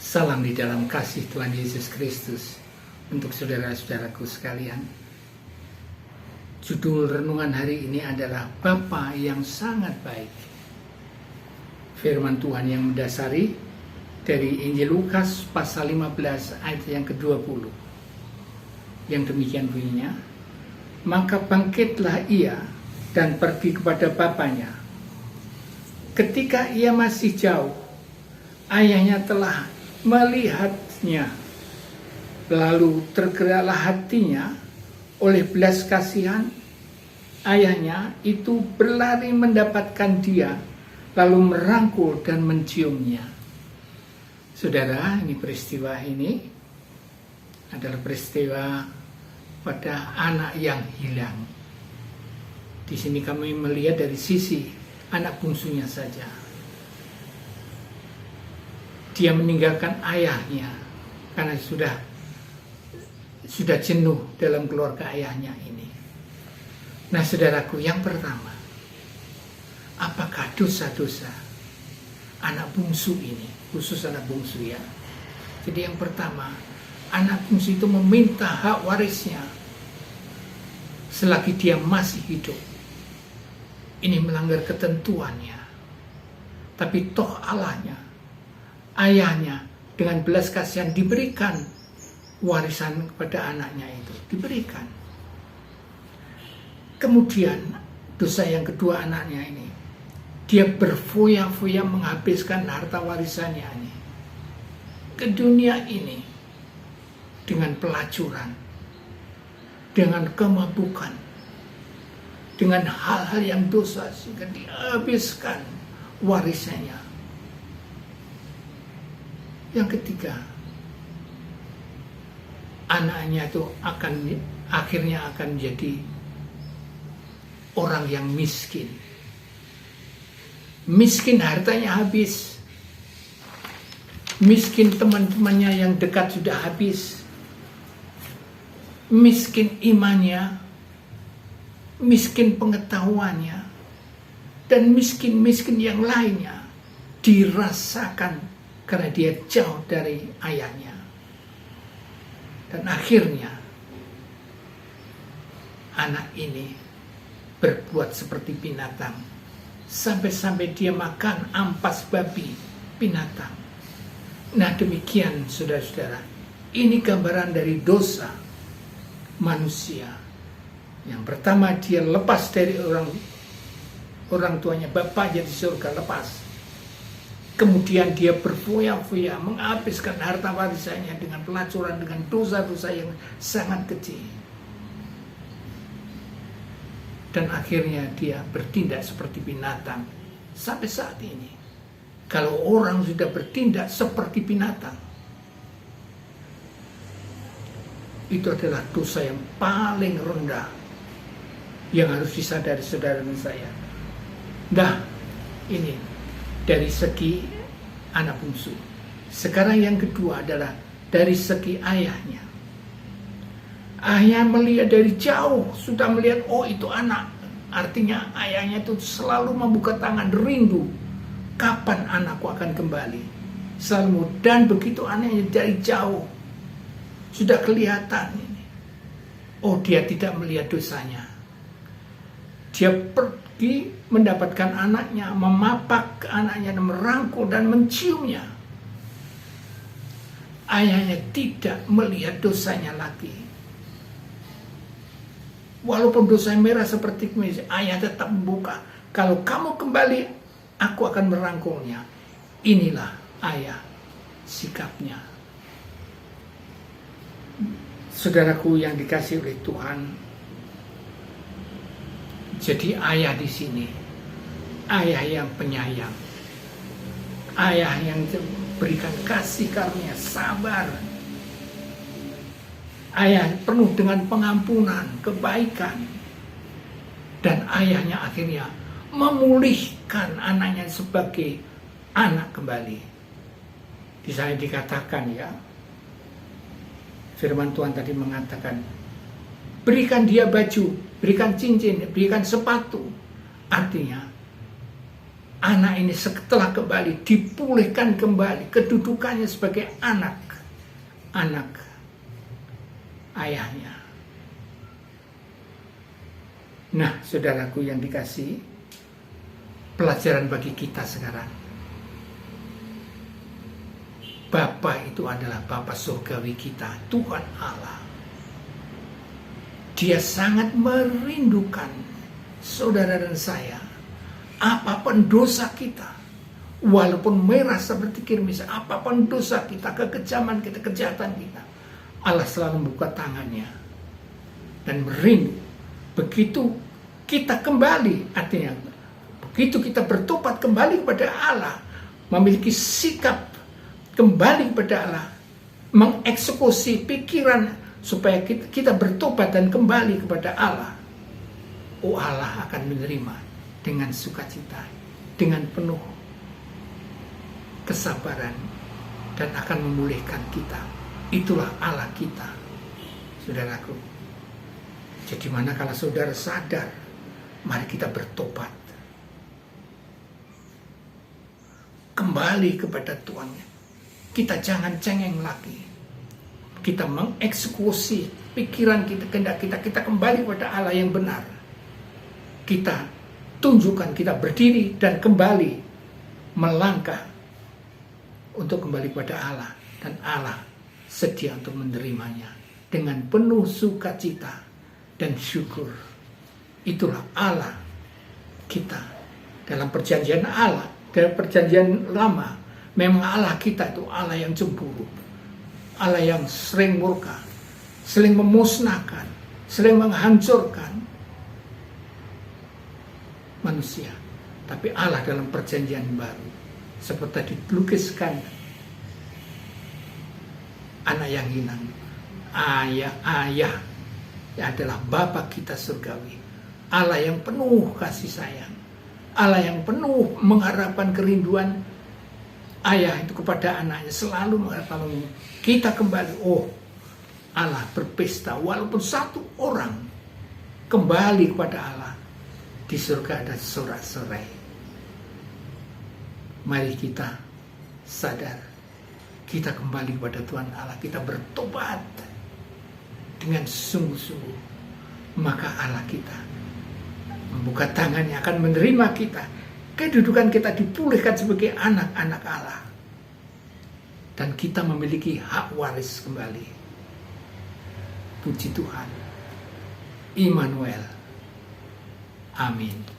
Salam di dalam kasih Tuhan Yesus Kristus untuk saudara-saudaraku sekalian. Judul renungan hari ini adalah Bapa yang sangat baik. Firman Tuhan yang mendasari dari Injil Lukas pasal 15 ayat yang ke-20. Yang demikian bunyinya, maka bangkitlah ia dan pergi kepada bapaknya. Ketika ia masih jauh, ayahnya telah melihatnya, lalu tergeraklah hatinya oleh belas kasihan. Ayahnya itu berlari mendapatkan dia, lalu merangkul dan menciumnya. Saudara, peristiwa ini adalah peristiwa pada anak yang hilang. Di sini kami melihat dari sisi anak bungsunya saja. Dia meninggalkan ayahnya karena sudah jenuh dalam keluarga ayahnya ini. Nah, saudaraku, yang pertama, apakah dosa-dosa anak bungsu ini, khusus anak bungsu ya? Jadi yang pertama, anak bungsu itu meminta hak warisnya selagi dia masih hidup. Ini melanggar ketentuannya. Tapi toh Allahnya, ayahnya dengan belas kasihan diberikan warisan kepada anaknya itu, diberikan. Kemudian dosa yang kedua anaknya ini, dia berfoya-foya menghabiskan harta warisannya ini ke dunia ini dengan pelacuran, dengan kemabukan, dengan hal-hal yang dosa, sehingga dihabiskan warisannya. Yang ketiga, anaknya itu akhirnya akan menjadi orang yang miskin. Miskin, hartanya habis. Miskin, teman-temannya yang dekat sudah habis. Miskin imannya, miskin pengetahuannya, dan miskin-miskin yang lainnya dirasakan karena dia jauh dari ayahnya. Dan akhirnya anak ini berbuat seperti binatang, sampai-sampai dia makan ampas babi binatang. Nah, demikian saudara-saudara, ini gambaran dari dosa manusia. Yang pertama, dia lepas dari orang tuanya, bapaknya di surga lepas. Kemudian dia berfoya-foya menghabiskan harta warisannya dengan pelacuran, dengan dosa-dosa yang sangat kecil. Dan akhirnya dia bertindak seperti binatang sampai saat ini. Kalau orang sudah bertindak seperti binatang, itu adalah dosa yang paling rendah yang harus disadari saudara dan saya. Nah, ini dari segi anak bungsu. Sekarang yang kedua adalah dari segi ayahnya. Ayah melihat dari jauh, sudah melihat, oh itu anak. Artinya ayahnya itu selalu membuka tangan, rindu. Kapan anakku akan kembali? Selalu. Dan begitu anaknya dari jauh, sudah kelihatan ini. Oh, dia tidak melihat dosanya. Dia pergi mendapatkan anaknya, memapak anaknya, merangkul dan menciumnya. Ayahnya tidak melihat dosanya lagi. Walaupun dosanya merah seperti kumis, ayah tetap membuka. Kalau kamu kembali, aku akan merangkulnya. Inilah ayah sikapnya. Saudaraku yang dikasihi oleh Tuhan, jadi ayah di sini, ayah yang penyayang, ayah yang berikan kasih karunia, sabar, ayah penuh dengan pengampunan, kebaikan, dan ayahnya akhirnya memulihkan anaknya sebagai anak kembali. Di sana dikatakan ya, firman Tuhan tadi mengatakan, berikan dia baju, berikan cincin, berikan sepatu. Artinya anak ini setelah kembali dipulihkan kembali kedudukannya sebagai anak ayahnya. Nah, saudaraku yang dikasihi, pelajaran bagi kita sekarang. Bapa itu adalah Bapa surgawi kita, Tuhan Allah. Dia sangat merindukan saudara dan saya. Apapun dosa kita, walaupun merah seperti kirmis, apapun dosa kita, kekejaman kita, kejahatan kita, Allah selalu membuka tangannya dan merindu. Begitu kita kembali, artinya begitu kita bertobat kembali kepada Allah, memiliki sikap kembali kepada Allah, mengeksekusi pikiran supaya kita bertobat dan kembali kepada Allah, oh Allah akan menerima dengan sukacita, dengan penuh kesabaran, dan akan memulihkan kita. Itulah Allah kita, saudaraku. Jadi mana kalau saudara sadar, mari kita bertobat, kembali kepada Tuhan. Kita jangan cengeng lagi. Kita mengeksekusi pikiran kita, kehendak kita kembali kepada Allah yang benar. Kita tunjukkan, kita berdiri dan kembali melangkah untuk kembali kepada Allah, dan Allah sedia untuk menerimanya dengan penuh sukacita dan syukur. Itulah Allah kita. Dalam perjanjian Allah, dalam perjanjian lama, memang Allah kita itu Allah yang cemburu, Allah yang sering murka, sering memusnahkan, sering menghancurkan manusia. Tapi Allah dalam perjanjian baru, seperti dilukiskan anak yang hilang, ayah adalah Bapa kita surgawi, Allah yang penuh kasih sayang, Allah yang penuh mengharapkan kerinduan ayah itu kepada anaknya, selalu mengharapkan kita kembali. Oh, Allah berpesta walaupun satu orang kembali kepada Allah, di surga ada sorak-sorai. Mari kita sadar, kita kembali kepada Tuhan Allah, kita bertobat dengan sungguh-sungguh, maka Allah kita membuka tangannya, akan menerima kita. Kedudukan kita dipulihkan sebagai anak-anak Allah, dan kita memiliki hak waris kembali. Puji Tuhan. Immanuel. Amin.